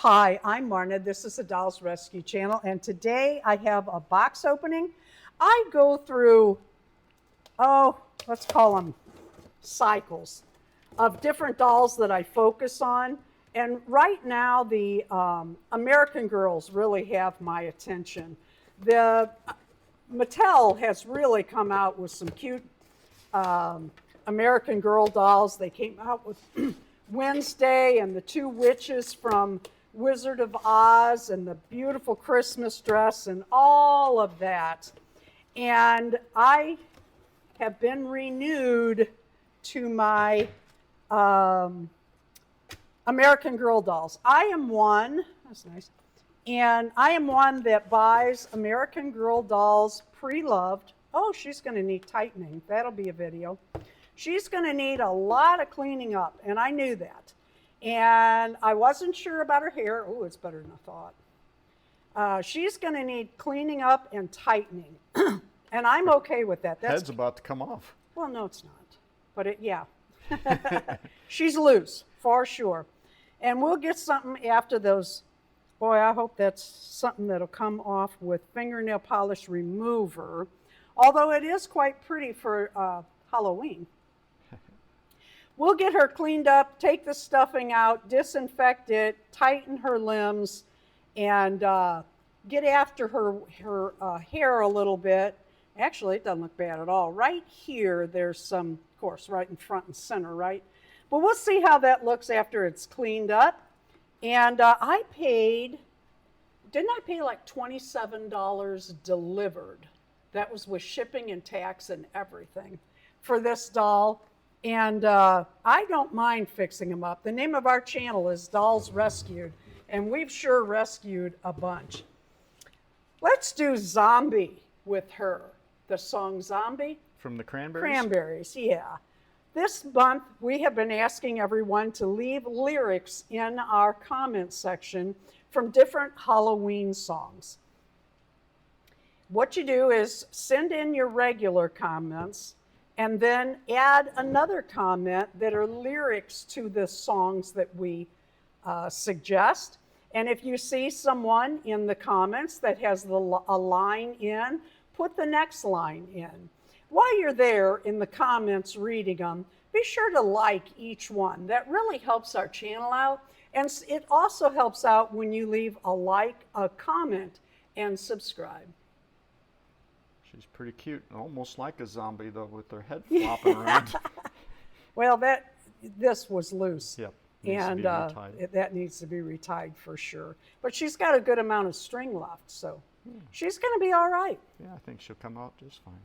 Hi, I'm Marna. This is the Dolls Rescue Channel, and today I have a box opening. I go through, let's call them cycles of different dolls that I focus on. And right now, the American Girls really have my attention. The Mattel has really come out with some cute American Girl dolls. They came out with Wednesday and the two witches from Wizard of Oz and the beautiful Christmas dress and all of that. And I have been renewed to my American Girl dolls. I am one, that's nice, and I am one that buys American Girl dolls pre-loved. Oh, she's going to need tightening. That'll be a video. She's going to need a lot of cleaning up, and I knew that. And I wasn't sure about her hair. Oh, it's better than I thought. She's going to need cleaning up and tightening, and I'm okay with that. Head's about to come off. Well, no, it's not. But yeah. She's loose, for sure. And we'll get something after those. Boy, I hope that's something that'll come off with fingernail polish remover, although it is quite pretty for Halloween. We'll get her cleaned up, take the stuffing out, disinfect it, tighten her limbs, and get after her hair a little bit. Actually, it doesn't look bad at all. Right here, there's some, of course, right in front and center, right? But we'll see how that looks after it's cleaned up. And I paid, didn't I pay like $27 delivered? That was with shipping and tax and everything for this doll. And I don't mind fixing them up. The name of our channel is Dolls Rescued, and we've sure rescued a bunch. Let's do Zombie with her. The song Zombie. From the Cranberries? Cranberries, yeah. This month, we have been asking everyone to leave lyrics in our comment section from different Halloween songs. What you do is send in your regular comments and then add another comment that are lyrics to the songs that we suggest. And if you see someone in the comments that has a line in, put the next line in. While you're there in the comments reading them, be sure to like each one. That really helps our channel out. And it also helps out when you leave a like, a comment, and subscribe. She's pretty cute, almost like a zombie though, with her head flopping around. Well, this was loose. Yep. And that needs to be retied for sure. But she's got a good amount of string left, so she's going to be all right. Yeah, I think she'll come out just fine.